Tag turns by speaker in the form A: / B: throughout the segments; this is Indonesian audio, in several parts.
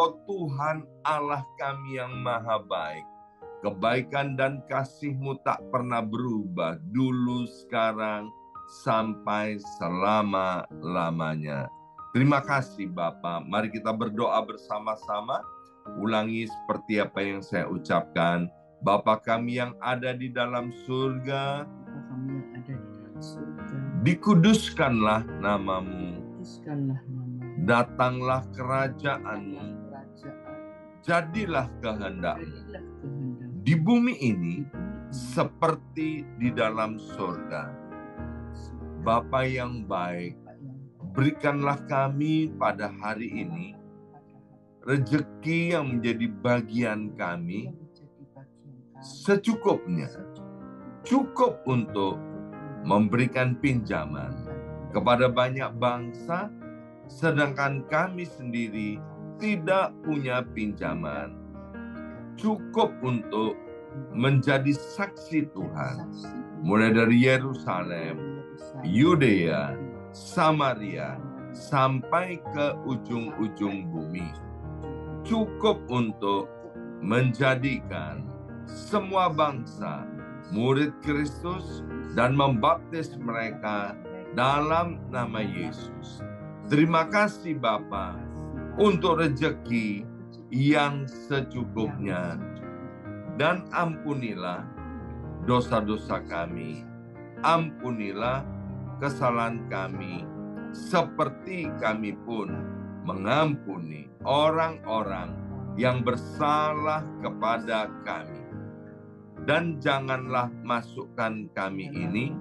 A: Engkau Tuhan Allah kami yang maha baik. Kebaikan dan kasih-Mu tak pernah berubah, dulu, sekarang, sampai selama-lamanya. Terima kasih Bapa. Mari kita berdoa bersama-sama. Ulangi seperti apa yang saya ucapkan. Bapa kami yang ada di dalam surga, dikuduskanlah nama-Mu. Datanglah kerajaan-Mu. Jadilah kehendak-Mu di bumi ini seperti di dalam surga. Bapa yang baik, berikanlah kami pada hari ini rezeki yang menjadi bagian kami secukupnya, cukup untuk memberikan pinjaman kepada banyak bangsa, sedangkan kami sendiri tidak punya pinjaman. Cukup untuk menjadi saksi Tuhan, mulai dari Yerusalem, Yudea, Samaria, sampai ke ujung-ujung bumi. Cukup untuk menjadikan semua bangsa murid Kristus dan membaptis mereka dalam nama Yesus. Terima kasih Bapa untuk rezeki yang secukupnya, dan ampunilah dosa-dosa kami, ampunilah kesalahan kami, seperti kami pun mengampuni orang-orang yang bersalah kepada kami. Dan janganlah masukkan kami ini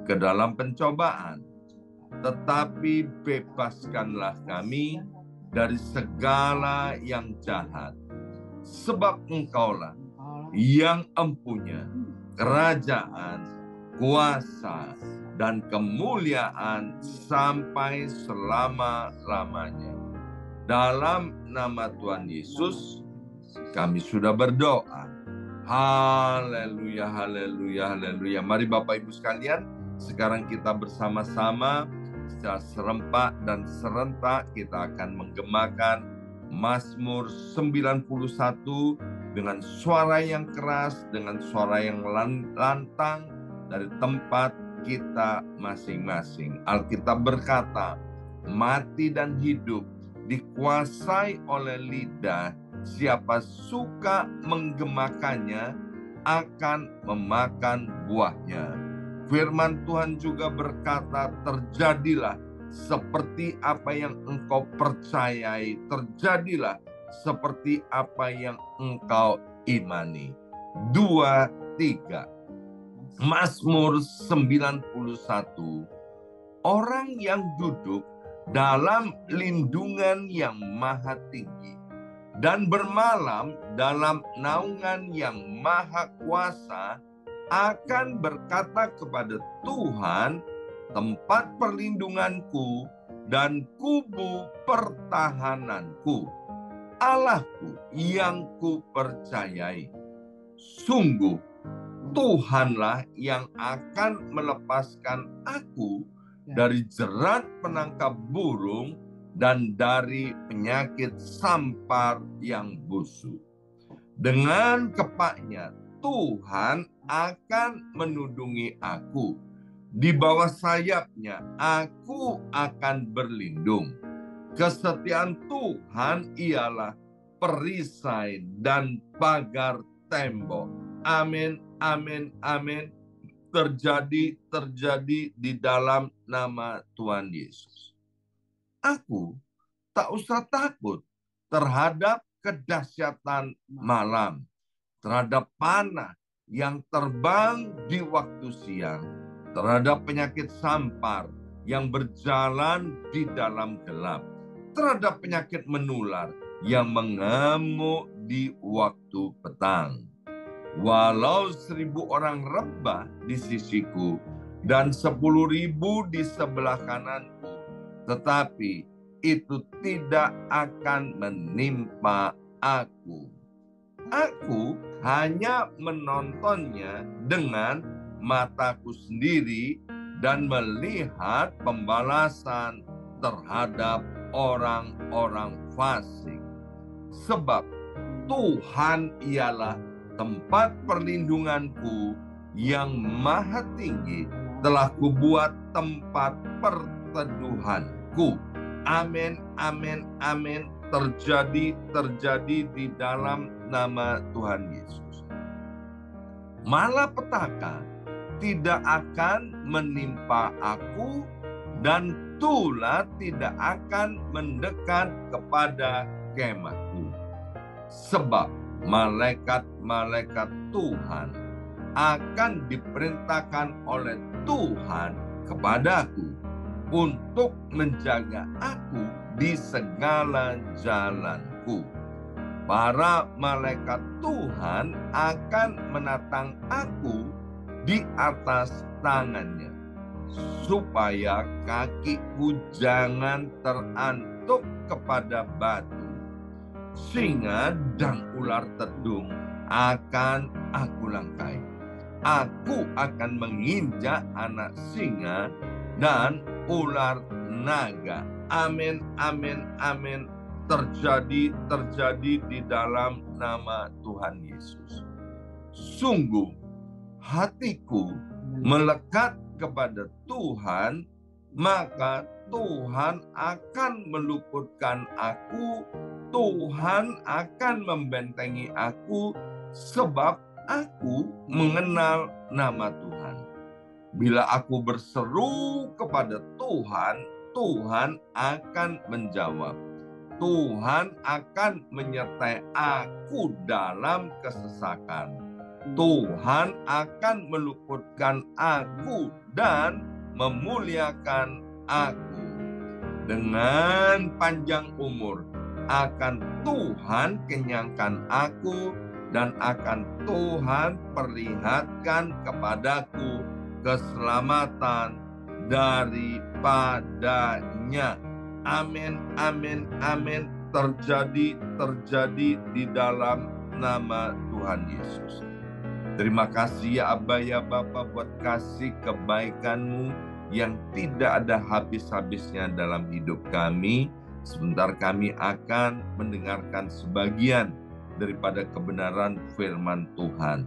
A: ke dalam pencobaan, tetapi bebaskanlah kami dari segala yang jahat. Sebab Engkaulah yang empunya kerajaan, kuasa, dan kemuliaan sampai selama-lamanya. Dalam nama Tuhan Yesus, kami sudah berdoa. Haleluya, haleluya, haleluya. Mari Bapak Ibu sekalian, sekarang kita bersama-sama secara serempak dan serentak kita akan menggemakan Mazmur 91 dengan suara yang keras, dengan suara yang lantang dari tempat kita masing-masing. Alkitab berkata, mati dan hidup dikuasai oleh lidah. Siapa suka menggemakannya akan memakan buahnya. Firman Tuhan juga berkata, terjadilah seperti apa yang engkau percayai, terjadilah seperti apa yang engkau imani. 2, 3. Mazmur 91. Orang yang duduk dalam lindungan yang maha tinggi dan bermalam dalam naungan yang maha kuasa akan berkata kepada Tuhan, tempat perlindunganku dan kubu pertahananku, Allahku yang kupercayai. Sungguh Tuhanlah yang akan melepaskan aku dari jerat penangkap burung dan dari penyakit sampar yang busuk. Dengan kepaknya Tuhan akan menudungi aku. Di bawah sayapnya aku akan berlindung. Kesetiaan Tuhan ialah perisai dan pagar tembok. Amin, amin, amin. Terjadi di dalam nama Tuhan Yesus. Aku tak usah takut terhadap kedahsyatan malam, terhadap panah yang terbang di waktu siang, terhadap penyakit sampar yang berjalan di dalam gelap, terhadap penyakit menular yang mengamuk di waktu petang. Walau 1.000 orang rebah di sisiku dan 10.000 di sebelah kananku, tetapi itu tidak akan menimpa aku. Aku hanya menontonnya dengan mataku sendiri dan melihat pembalasan terhadap orang-orang fasik. Sebab Tuhan ialah tempat perlindunganku, yang maha tinggi telah kubuat tempat perteduhanku. Amin, amin, amin. Terjadi di dalam nama Tuhan Yesus. Malapetaka tidak akan menimpa aku, dan tulah tidak akan mendekat kepada kemahku. Sebab malaikat-malaikat Tuhan akan diperintahkan oleh Tuhan kepadaku untuk menjaga aku di segala jalanku. Para malaikat Tuhan akan menatang aku di atas tangannya, supaya kakiku jangan terantuk kepada batu. Singa dan ular tedung akan aku langkai. Aku akan menginjak anak singa dan ular naga. Amin, amin, amin. Terjadi di dalam nama Tuhan Yesus. Sungguh hatiku melekat kepada Tuhan, maka Tuhan akan meluputkan aku, Tuhan akan membentengi aku, sebab aku mengenal nama Tuhan. Bila aku berseru kepada Tuhan, Tuhan akan menjawab. Tuhan akan menyertai aku dalam kesesakan. Tuhan akan meluputkan aku dan memuliakan aku. Dengan panjang umur akan Tuhan kenyangkan aku, dan akan Tuhan perlihatkan kepadaku keselamatan daripadanya. Amin, amin, amin. Terjadi di dalam nama Tuhan Yesus. Terima kasih ya Abba ya Bapa buat kasih kebaikan-Mu yang tidak ada habis-habisnya dalam hidup kami. Sebentar kami akan mendengarkan sebagian daripada kebenaran firman Tuhan.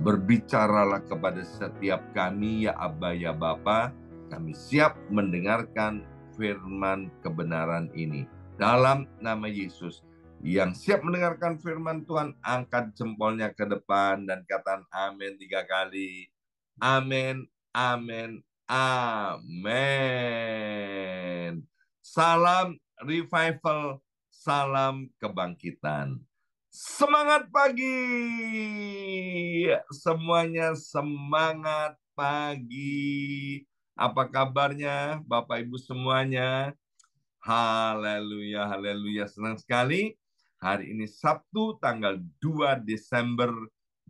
A: Berbicaralah kepada setiap kami ya Abba ya Bapa. Kami siap mendengarkan firman kebenaran ini. Dalam nama Yesus. Yang siap mendengarkan firman Tuhan, angkat jempolnya ke depan dan katakan amin 3 kali. Amin, amin, amin. Salam revival, salam kebangkitan. Semangat pagi. Semuanya semangat pagi. Apa kabarnya Bapak Ibu semuanya? Haleluya, haleluya. Senang sekali. Hari ini Sabtu tanggal 2 Desember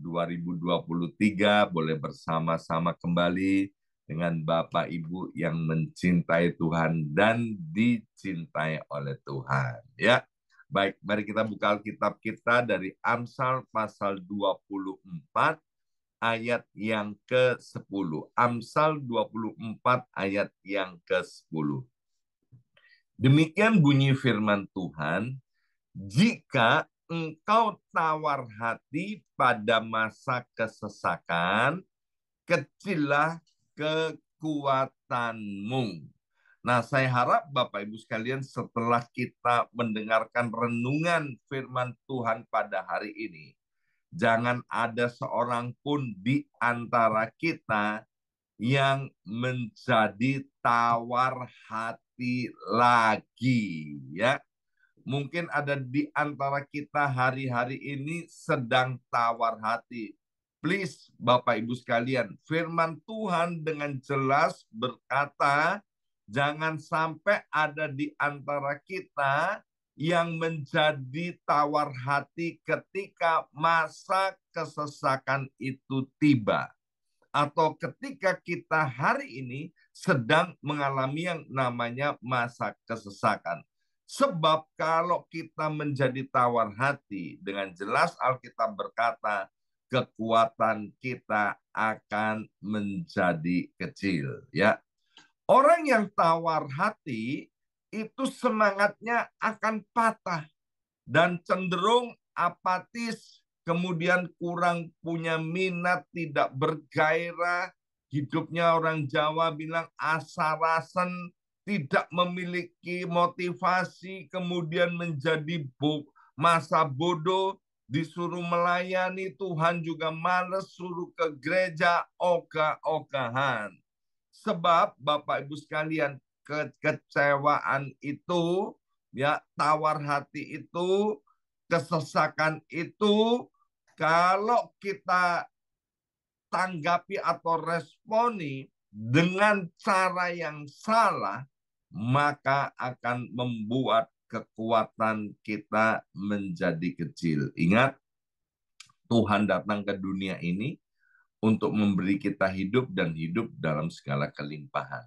A: 2023 boleh bersama-sama kembali dengan Bapak Ibu yang mencintai Tuhan dan dicintai oleh Tuhan. Ya, baik, mari kita buka Alkitab kita dari Amsal pasal 24 ayat yang ke-10. Amsal 24 ayat yang ke-10. Demikian bunyi firman Tuhan, jika engkau tawar hati pada masa kesesakan, kecillah kekuatanmu. Nah, saya harap Bapak Ibu sekalian setelah kita mendengarkan renungan firman Tuhan pada hari ini, jangan ada seorang pun di antara kita yang menjadi tawar hati lagi, ya. Mungkin ada di antara kita hari-hari ini sedang tawar hati. Please, Bapak Ibu sekalian, firman Tuhan dengan jelas berkata, jangan sampai ada di antara kita yang menjadi tawar hati ketika masa kesesakan itu tiba. Atau ketika kita hari ini sedang mengalami yang namanya masa kesesakan. Sebab kalau kita menjadi tawar hati, dengan jelas Alkitab berkata, kekuatan kita akan menjadi kecil. Ya, orang yang tawar hati itu semangatnya akan patah. dan cenderung apatis, kemudian kurang punya minat, tidak bergairah. Hidupnya orang Jawa bilang asarasen, tidak memiliki motivasi, kemudian menjadi masa bodoh, disuruh melayani Tuhan juga males, suruh ke gereja ogah-ogahan. Sebab Bapak Ibu sekalian, kekecewaan itu, ya, tawar hati itu, kesesakan itu, kalau kita tanggapi atau responi dengan cara yang salah, maka akan membuat kekuatan kita menjadi kecil. Ingat, Tuhan datang ke dunia ini untuk memberi kita hidup dan hidup dalam segala kelimpahan.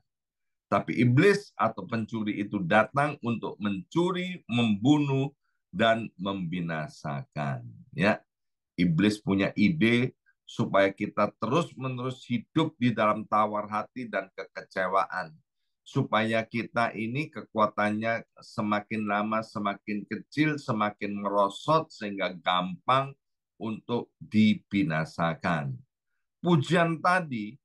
A: Tapi iblis atau pencuri itu datang untuk mencuri, membunuh, dan membinasakan. Ya, iblis punya ide supaya kita terus-menerus hidup di dalam tawar hati dan kekecewaan. Supaya kita ini kekuatannya semakin lama semakin kecil, semakin merosot, sehingga gampang untuk dibinasakan. Pujian tadi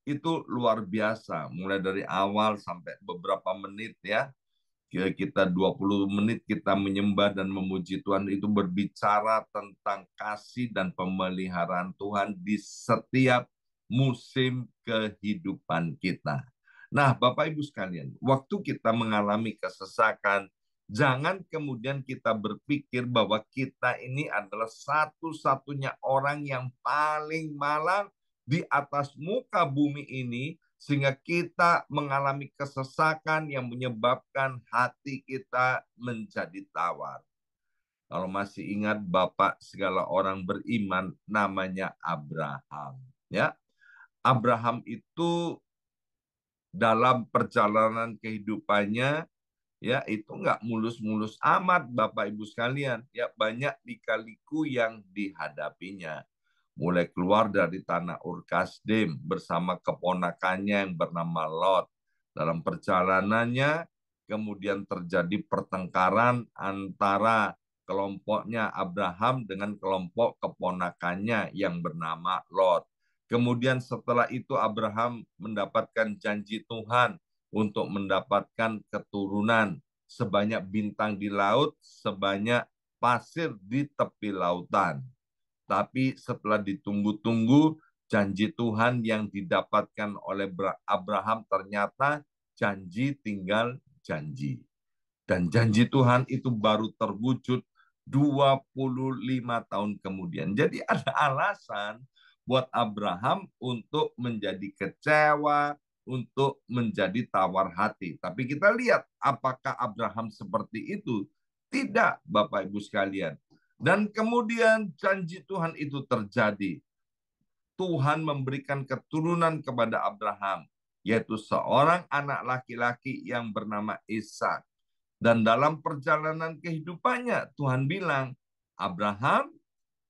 A: itu luar biasa, mulai dari awal sampai beberapa menit ya. Kita 20 menit kita menyembah dan memuji Tuhan, itu berbicara tentang kasih dan pemeliharaan Tuhan di setiap musim kehidupan kita. Nah, Bapak Ibu sekalian, waktu kita mengalami kesesakan, jangan kemudian kita berpikir bahwa kita ini adalah satu-satunya orang yang paling malang di atas muka bumi ini, sehingga kita mengalami kesesakan yang menyebabkan hati kita menjadi tawar. Kalau masih ingat bapak segala orang beriman namanya Abraham, ya. Abraham itu dalam perjalanan kehidupannya, ya, itu nggak mulus-mulus amat Bapak Ibu sekalian, ya, banyak lika-liku yang dihadapinya. Mulai keluar dari tanah Ur Kasdim bersama keponakannya yang bernama Lot. Dalam perjalanannya kemudian terjadi pertengkaran antara kelompoknya Abraham dengan kelompok keponakannya yang bernama Lot. Kemudian setelah itu Abraham mendapatkan janji Tuhan untuk mendapatkan keturunan sebanyak bintang di laut, sebanyak pasir di tepi lautan. Tapi setelah ditunggu-tunggu, janji Tuhan yang didapatkan oleh Abraham ternyata janji tinggal janji. Dan janji Tuhan itu baru terwujud 25 tahun kemudian. Jadi ada alasan buat Abraham untuk menjadi kecewa, untuk menjadi tawar hati. Tapi kita lihat apakah Abraham seperti itu? Tidak, Bapak Ibu sekalian. Dan kemudian janji Tuhan itu terjadi. Tuhan memberikan keturunan kepada Abraham, yaitu seorang anak laki-laki yang bernama Ishak. Dan dalam perjalanan kehidupannya, Tuhan bilang, Abraham,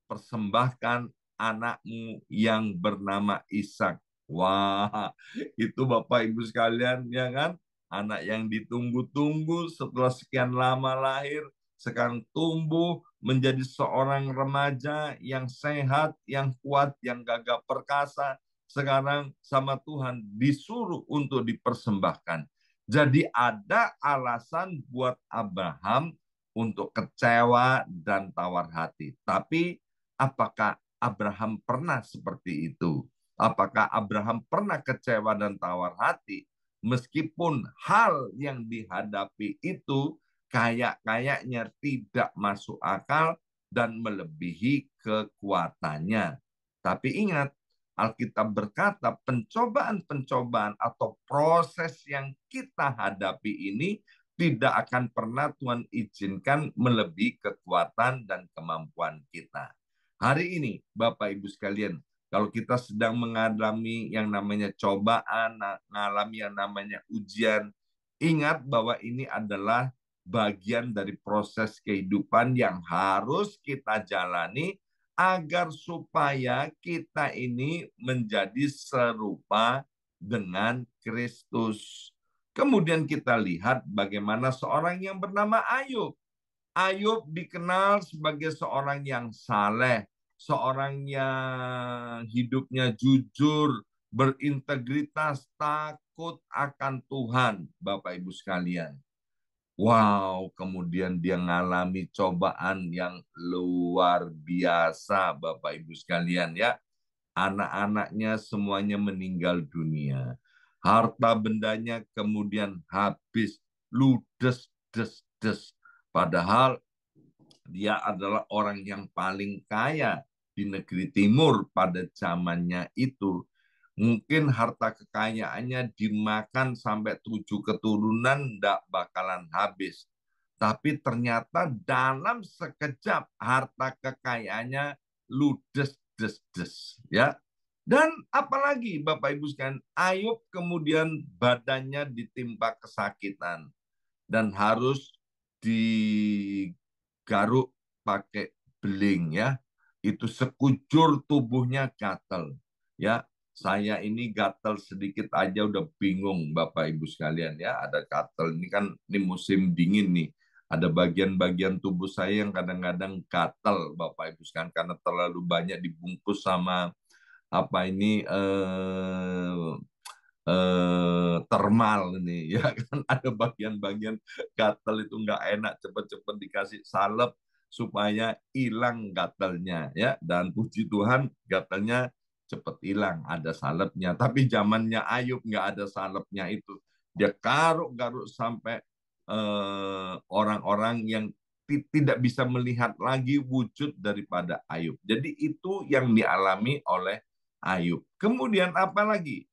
A: persembahkan anakmu yang bernama Ishak. Wah, itu Bapak Ibu sekalian, ya kan? Anak yang ditunggu-tunggu setelah sekian lama lahir, sekarang tumbuh menjadi seorang remaja yang sehat, yang kuat, yang gagah perkasa. Sekarang sama Tuhan disuruh untuk dipersembahkan. Jadi ada alasan buat Abraham untuk kecewa dan tawar hati. Tapi apakah Abraham pernah seperti itu? Apakah Abraham pernah kecewa dan tawar hati? Meskipun hal yang dihadapi itu kayaknya tidak masuk akal dan melebihi kekuatannya. Tapi ingat, Alkitab berkata pencobaan-pencobaan atau proses yang kita hadapi ini tidak akan pernah Tuhan izinkan melebihi kekuatan dan kemampuan kita. Hari ini, Bapak Ibu sekalian, kalau kita sedang mengalami yang namanya cobaan, mengalami yang namanya ujian, ingat bahwa ini adalah bagian dari proses kehidupan yang harus kita jalani agar supaya kita ini menjadi serupa dengan Kristus. Kemudian kita lihat bagaimana seorang yang bernama Ayub. Ayub dikenal sebagai seorang yang saleh, seorang yang hidupnya jujur, berintegritas, takut akan Tuhan, Bapak Ibu sekalian. Wow, kemudian dia mengalami cobaan yang luar biasa, Bapak Ibu sekalian ya. Anak-anaknya semuanya meninggal dunia. Harta bendanya kemudian habis, ludes, des, des. Padahal dia adalah orang yang paling kaya di negeri timur pada zamannya itu. Mungkin harta kekayaannya dimakan sampai 7 keturunan tidak bakalan habis. Tapi ternyata dalam sekejap harta kekayaannya ludes des des ya. Dan apalagi Bapak Ibu sekalian, Ayub kemudian badannya ditimpa kesakitan dan harus digaruk pakai beling ya. Itu sekujur tubuhnya gatal ya. Saya ini gatal sedikit aja udah bingung Bapak Ibu sekalian ya. Ada gatal ini kan ini musim dingin nih. Ada bagian-bagian tubuh saya yang kadang-kadang gatal Bapak Ibu sekalian karena terlalu banyak dibungkus sama apa ini thermal ini ya kan ada bagian-bagian gatal itu nggak enak cepet-cepet dikasih salep supaya hilang gatalnya ya dan puji Tuhan gatalnya cepet hilang ada salepnya tapi zamannya Ayub nggak ada salepnya itu dia garuk-garuk sampai orang-orang yang tidak bisa melihat lagi wujud daripada Ayub jadi itu yang dialami oleh Ayub kemudian apa lagi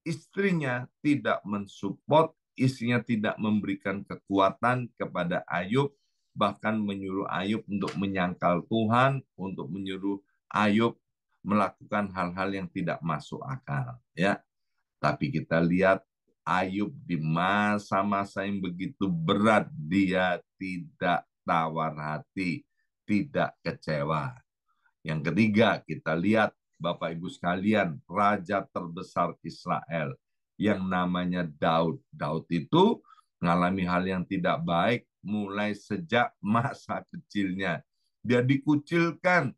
A: istrinya tidak mensupport, istrinya tidak memberikan kekuatan kepada Ayub, bahkan menyuruh Ayub untuk menyangkal Tuhan, untuk menyuruh Ayub melakukan hal-hal yang tidak masuk akal. Ya, tapi kita lihat Ayub di masa-masa yang begitu berat dia tidak tawar hati, tidak kecewa. Yang ketiga, kita lihat Bapak Ibu sekalian, raja terbesar Israel yang namanya Daud. Daud itu mengalami hal yang tidak baik mulai sejak masa kecilnya. Dia dikucilkan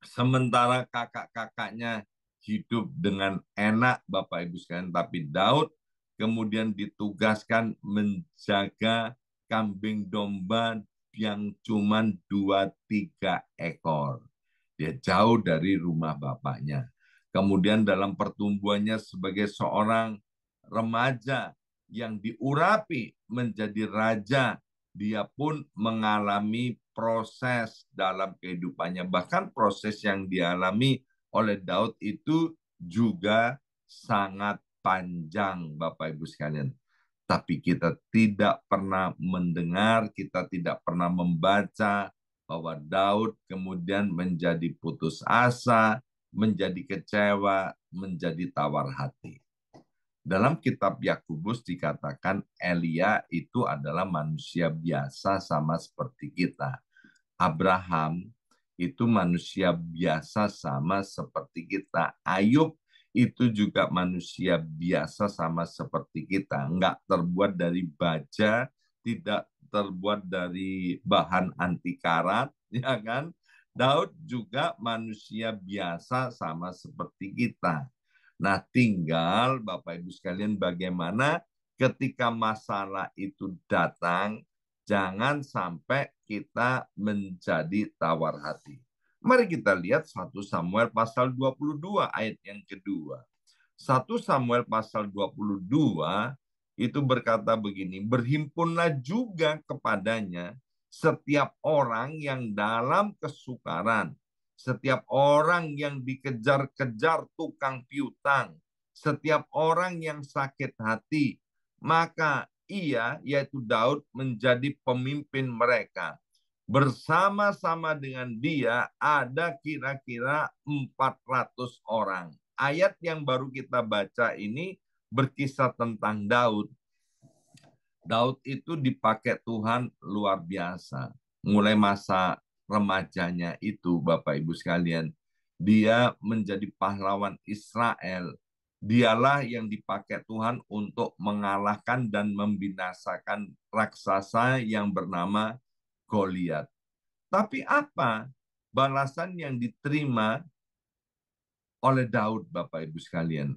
A: sementara kakak-kakaknya hidup dengan enak Bapak Ibu sekalian. Tapi Daud kemudian ditugaskan menjaga kambing domba yang cuma 2-3 ekor. Dia jauh dari rumah bapaknya. Kemudian dalam pertumbuhannya sebagai seorang remaja yang diurapi menjadi raja, dia pun mengalami proses dalam kehidupannya. Bahkan proses yang dialami oleh Daud itu juga sangat panjang, Bapak Ibu sekalian. Tapi kita tidak pernah mendengar, kita tidak pernah membaca bahwa Daud kemudian menjadi putus asa, menjadi kecewa, menjadi tawar hati. Dalam kitab Yakobus dikatakan Elia itu adalah manusia biasa sama seperti kita. Abraham itu manusia biasa sama seperti kita. Ayub itu juga manusia biasa sama seperti kita. Enggak terbuat dari baja, tidak terbuat dari bahan anti karat, ya kan? Daud juga manusia biasa sama seperti kita. Nah, tinggal Bapak Ibu sekalian bagaimana ketika masalah itu datang, jangan sampai kita menjadi tawar hati. Mari kita lihat 1 Samuel pasal 22 ayat yang kedua. 1 Samuel pasal 22 itu berkata begini, berhimpunlah juga kepadanya setiap orang yang dalam kesukaran, setiap orang yang dikejar-kejar tukang piutang, setiap orang yang sakit hati, maka ia, yaitu Daud, menjadi pemimpin mereka. Bersama-sama dengan dia ada kira-kira 400 orang. Ayat yang baru kita baca ini berkisah tentang Daud. Daud itu dipakai Tuhan luar biasa. Mulai masa remajanya itu, Bapak Ibu sekalian, dia menjadi pahlawan Israel. Dialah yang dipakai Tuhan untuk mengalahkan dan membinasakan raksasa yang bernama Goliat. Tapi apa balasan yang diterima oleh Daud, Bapak Ibu sekalian?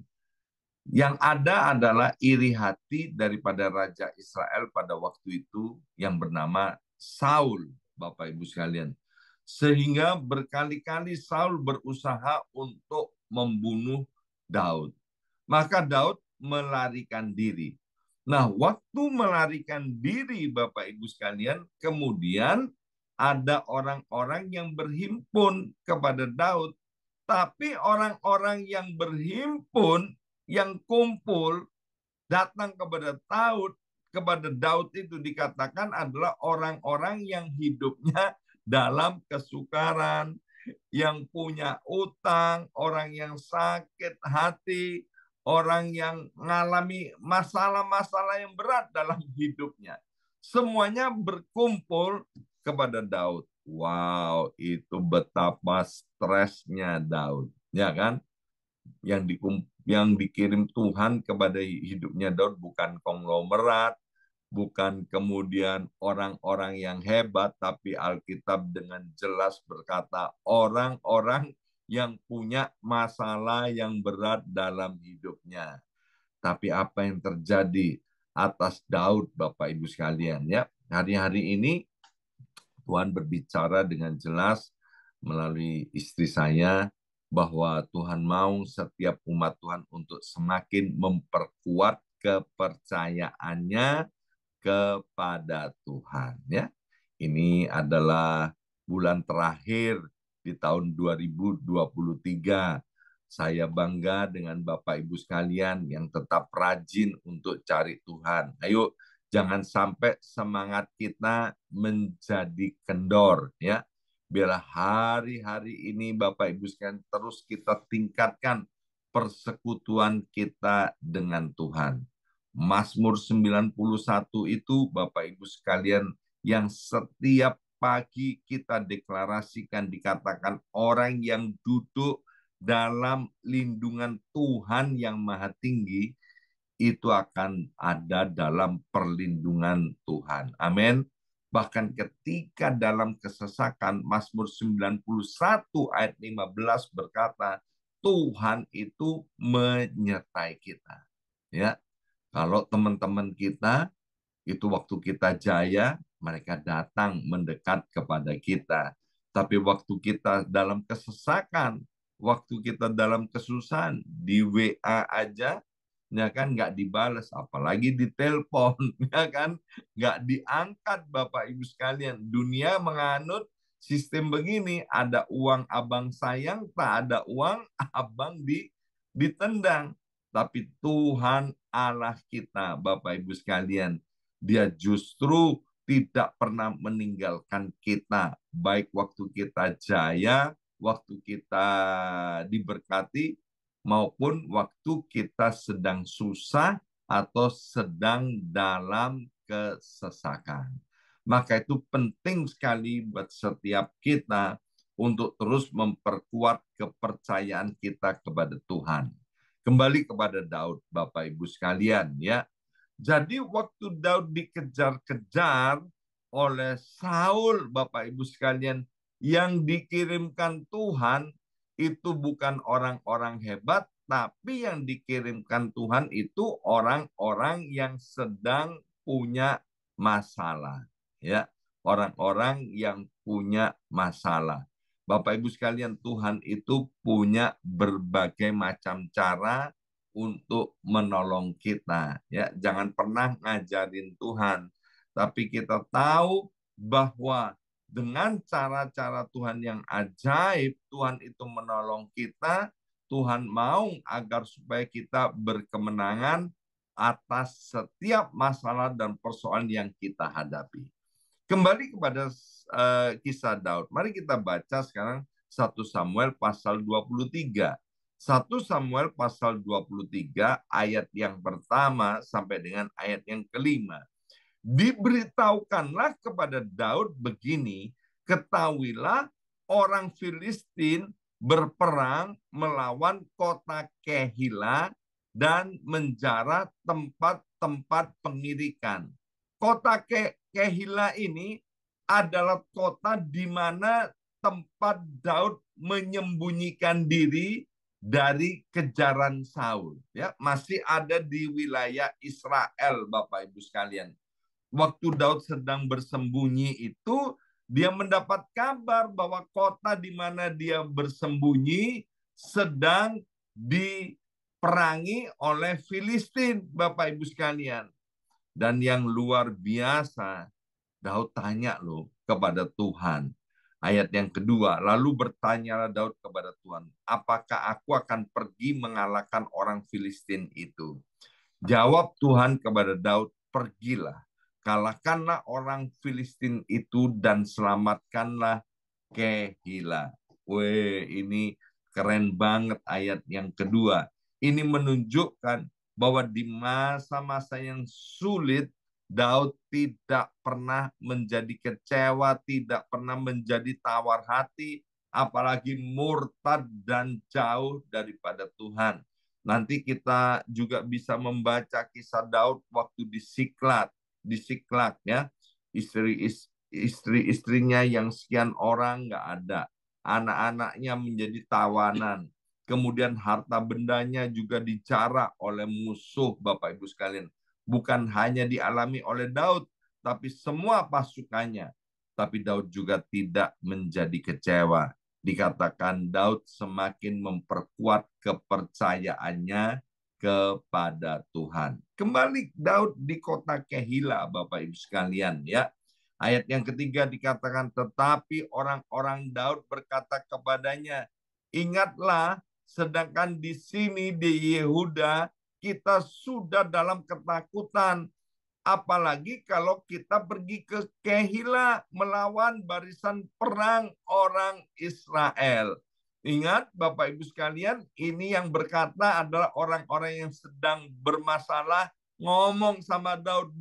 A: Yang ada adalah iri hati daripada Raja Israel pada waktu itu yang bernama Saul, Bapak Ibu sekalian. Sehingga berkali-kali Saul berusaha untuk membunuh Daud. Maka Daud melarikan diri. Nah, waktu melarikan diri Bapak Ibu sekalian, kemudian ada orang-orang yang berhimpun kepada Daud. Tapi orang-orang yang berhimpun, yang kumpul, datang kepada Daud itu dikatakan adalah orang-orang yang hidupnya dalam kesukaran, yang punya utang, orang yang sakit hati, orang yang mengalami masalah-masalah yang berat dalam hidupnya. Semuanya berkumpul kepada Daud. Wow, itu betapa stresnya Daud, ya kan? Yang dikirim Tuhan kepada hidupnya Daud bukan konglomerat, bukan kemudian orang-orang yang hebat, tapi Alkitab dengan jelas berkata orang-orang yang punya masalah yang berat dalam hidupnya. Tapi apa yang terjadi atas Daud, Bapak Ibu sekalian, ya? Hari-hari ini Tuhan berbicara dengan jelas melalui istri saya bahwa Tuhan mau setiap umat Tuhan untuk semakin memperkuat kepercayaannya kepada Tuhan, ya. Ini adalah bulan terakhir di tahun 2023. Saya bangga dengan Bapak Ibu sekalian yang tetap rajin untuk cari Tuhan. Ayo, jangan sampai semangat kita menjadi kendor, ya. Biarlah hari-hari ini Bapak Ibu sekalian terus kita tingkatkan persekutuan kita dengan Tuhan. Mazmur 91 itu Bapak Ibu sekalian yang setiap pagi kita deklarasikan, dikatakan orang yang duduk dalam lindungan Tuhan yang maha tinggi itu akan ada dalam perlindungan Tuhan. Amin. Bahkan ketika dalam kesesakan, Mazmur 91 ayat 15 berkata, Tuhan itu menyertai kita. Ya, kalau teman-teman kita itu waktu kita jaya, mereka datang mendekat kepada kita. Tapi waktu kita dalam kesesakan, waktu kita dalam kesusahan, di WA aja, ya kan nggak dibales, apalagi di telepon, ya kan nggak diangkat. Bapak Ibu sekalian, dunia menganut sistem begini, ada uang abang sayang, tak ada uang abang ditendang. Tapi Tuhan Allah kita, Bapak Ibu sekalian, Dia justru tidak pernah meninggalkan kita, baik waktu kita jaya, waktu kita diberkati, maupun waktu kita sedang susah atau sedang dalam kesesakan. Maka itu penting sekali buat setiap kita untuk terus memperkuat kepercayaan kita kepada Tuhan. Kembali kepada Daud, Bapak Ibu sekalian, ya. Jadi waktu Daud dikejar-kejar oleh Saul, Bapak Ibu sekalian, yang dikirimkan Tuhan itu bukan orang-orang hebat, tapi yang dikirimkan Tuhan itu orang-orang yang sedang punya masalah, ya. Orang-orang yang punya masalah. Bapak Ibu sekalian, Tuhan itu punya berbagai macam cara untuk menolong kita, ya. Jangan pernah ngajarin Tuhan, tapi kita tahu bahwa dengan cara-cara Tuhan yang ajaib, Tuhan itu menolong kita. Tuhan mau agar supaya kita berkemenangan atas setiap masalah dan persoalan yang kita hadapi. Kembali kepada kisah Daud. Mari kita baca sekarang 1 Samuel pasal 23. 1 Samuel pasal 23 ayat yang pertama sampai dengan ayat yang kelima. Diberitahukanlah kepada Daud begini, ketahuilah orang Filistin berperang melawan kota Kehila dan menjarah tempat-tempat pengirikan. Kota Kehila ini adalah kota di mana tempat Daud menyembunyikan diri dari kejaran Saul. Ya, masih ada di wilayah Israel, Bapak Ibu sekalian. Waktu Daud sedang bersembunyi itu, dia mendapat kabar bahwa kota di mana dia bersembunyi sedang diperangi oleh Filistin, Bapak Ibu sekalian. Dan yang luar biasa, Daud tanya loh kepada Tuhan. Ayat yang kedua, lalu bertanyalah Daud kepada Tuhan, apakah aku akan pergi mengalahkan orang Filistin itu? Jawab Tuhan kepada Daud, pergilah, kalahkanlah orang Filistin itu dan selamatkanlah Kehila. Weh, ini keren banget ayat yang kedua. Ini menunjukkan bahwa di masa-masa yang sulit, Daud tidak pernah menjadi kecewa, tidak pernah menjadi tawar hati, apalagi murtad dan jauh daripada Tuhan. Nanti kita juga bisa membaca kisah Daud waktu di Siklag ya, istri-istrinya yang sekian orang nggak ada, anak-anaknya menjadi tawanan, kemudian harta bendanya juga dijarah oleh musuh, Bapak Ibu sekalian. Bukan hanya dialami oleh Daud, tapi semua pasukannya. Tapi Daud juga tidak menjadi kecewa. Dikatakan Daud semakin memperkuat kepercayaannya kepada Tuhan. Kembali Daud di kota Kehila, Bapak Ibu sekalian ya. Ayat yang ketiga dikatakan, tetapi orang-orang Daud berkata kepadanya, ingatlah, sedangkan di sini di Yehuda kita sudah dalam ketakutan. Apalagi kalau kita pergi ke Kehila melawan barisan perang orang Israel. Ingat Bapak Ibu sekalian, ini yang berkata adalah orang-orang yang sedang bermasalah, ngomong sama Daud,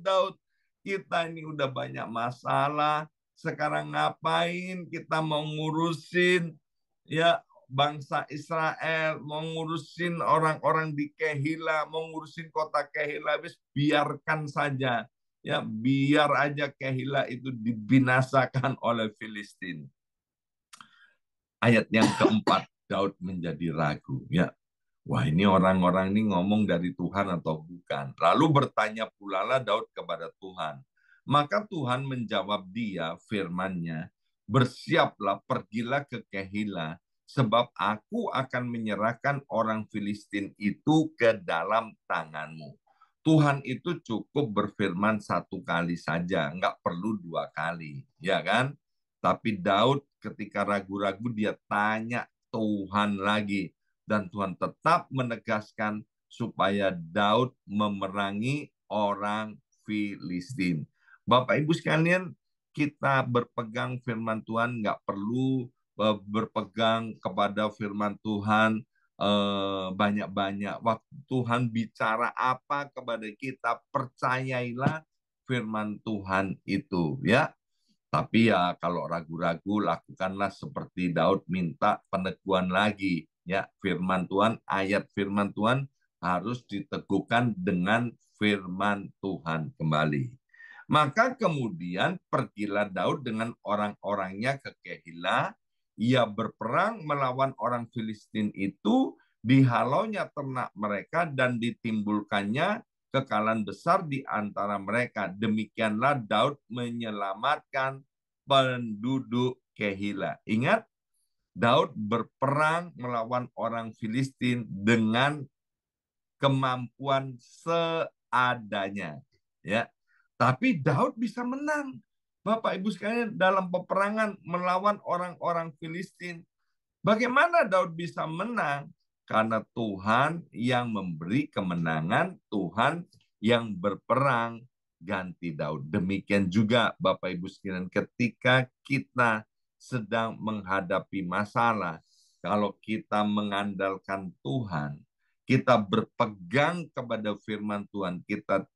A: Daud, kita ini udah banyak masalah, sekarang ngapain kita mau ngurusin ya bangsa Israel, mau ngurusin orang-orang di Kehila, mau ngurusin kota Kehila, biarkan saja. Ya, biar aja Kehila itu dibinasakan oleh Filistin. Ayat yang keempat, Daud menjadi ragu. Ya, wah ini orang-orang ini ngomong dari Tuhan atau bukan. Lalu bertanya pula lah Daud kepada Tuhan. Maka Tuhan menjawab dia firman-Nya, bersiaplah, pergilah ke Kehila, sebab aku akan menyerahkan orang Filistin itu ke dalam tanganmu. Tuhan itu cukup berfirman satu kali saja, nggak perlu dua kali, ya kan? Tapi Daud ketika ragu-ragu dia tanya Tuhan lagi, dan Tuhan tetap menegaskan supaya Daud memerangi orang Filistin. Bapak Ibu sekalian, kita berpegang firman Tuhan, nggak perlu berpegang kepada firman Tuhan banyak-banyak. Waktu Tuhan bicara apa kepada kita, percayailah firman Tuhan itu, ya. Tapi ya kalau ragu-ragu, lakukanlah seperti Daud, minta peneguhan lagi. Ya, firman Tuhan, ayat firman Tuhan harus diteguhkan dengan firman Tuhan kembali. Maka kemudian pergilah Daud dengan orang-orangnya ke Kehila. Ia berperang melawan orang Filistin itu, dihalaunya ternak mereka dan ditimbulkannya kekalahan besar di antara mereka. Demikianlah Daud menyelamatkan penduduk Kehila. Ingat, Daud berperang melawan orang Filistin dengan kemampuan seadanya. Ya, tapi Daud bisa menang. Bapak Ibu sekalian, dalam peperangan melawan orang-orang Filistin, bagaimana Daud bisa menang? Karena Tuhan yang memberi kemenangan, Tuhan yang berperang ganti Daud. Demikian juga Bapak Ibu sekalian, ketika kita sedang menghadapi masalah, kalau kita mengandalkan Tuhan, kita berpegang kepada firman Tuhan, kita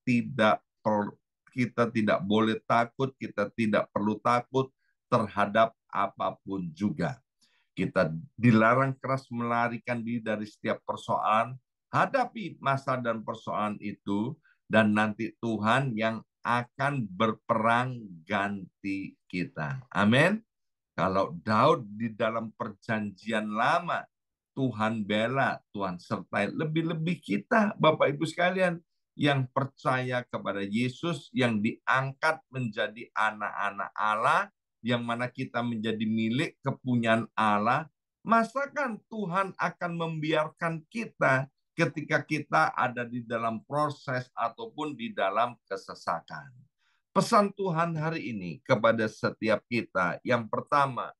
A: tidak boleh takut, kita tidak perlu takut terhadap apapun juga. Kita dilarang keras melarikan diri dari setiap persoalan, hadapi masalah dan persoalan itu, dan nanti Tuhan yang akan berperang ganti kita. Amin. Kalau Daud di dalam perjanjian lama, Tuhan bela, Tuhan sertai. Lebih-lebih kita, Bapak Ibu sekalian, yang percaya kepada Yesus, yang diangkat menjadi anak-anak Allah, yang mana kita menjadi milik kepunyaan Allah, masakan Tuhan akan membiarkan kita ketika kita ada di dalam proses ataupun di dalam kesesakan. Pesan Tuhan hari ini kepada setiap kita, yang pertama,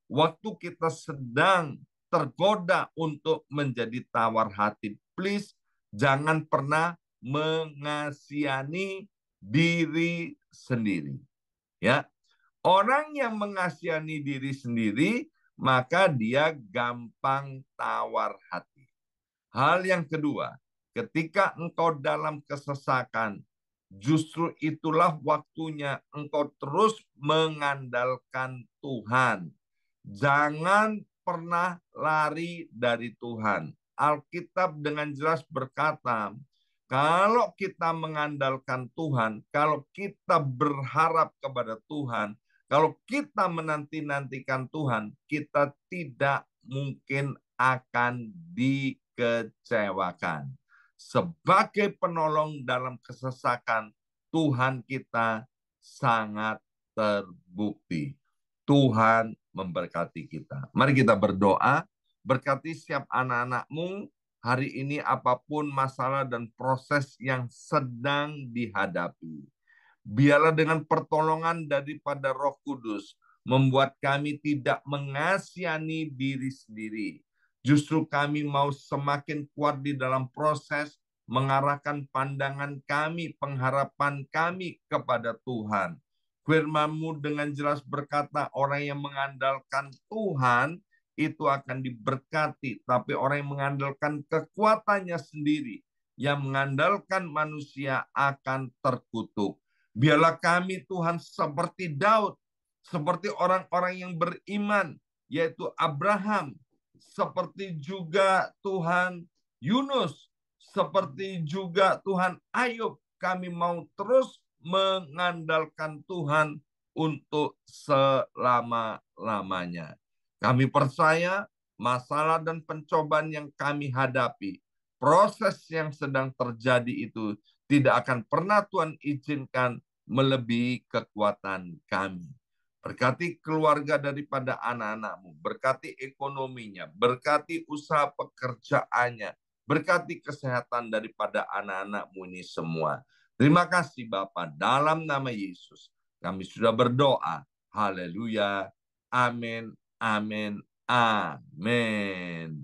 A: waktu kita sedang tergoda untuk menjadi tawar hati, please jangan pernah mengasihani diri sendiri. Ya, orang yang mengasihani diri sendiri, maka dia gampang tawar hati. Hal yang kedua, ketika engkau dalam kesesakan, justru itulah waktunya engkau terus mengandalkan Tuhan. Jangan pernah lari dari Tuhan. Alkitab dengan jelas berkata, kalau kita mengandalkan Tuhan, kalau kita berharap kepada Tuhan, kalau kita menanti-nantikan Tuhan, kita tidak mungkin akan dikecewakan. Sebagai penolong dalam kesesakan, Tuhan kita sangat terbukti. Tuhan memberkati kita. Mari kita berdoa, berkati setiap anak-anakmu hari ini apapun masalah dan proses yang sedang dihadapi. Biarlah dengan pertolongan daripada Roh Kudus membuat kami tidak mengasihani diri sendiri. Justru kami mau semakin kuat di dalam proses mengarahkan pandangan kami, pengharapan kami kepada Tuhan. Firman-Mu dengan jelas berkata, orang yang mengandalkan Tuhan itu akan diberkati, tapi orang yang mengandalkan kekuatannya sendiri, yang mengandalkan manusia akan terkutuk. Biarlah kami Tuhan seperti Daud, seperti orang-orang yang beriman, yaitu Abraham, seperti juga Tuhan Yunus, seperti juga Tuhan Ayub. Kami mau terus mengandalkan Tuhan untuk selama-lamanya. Kami percaya masalah dan pencobaan yang kami hadapi, proses yang sedang terjadi itu tidak akan pernah Tuhan izinkan melebihi kekuatan kami. Berkati keluarga daripada anak-anak-Mu, berkati ekonominya, berkati usaha pekerjaannya, berkati kesehatan daripada anak-anak-Mu ini semua. Terima kasih Bapa, dalam nama Yesus kami sudah berdoa. Haleluya. Amin. Amin. Amin.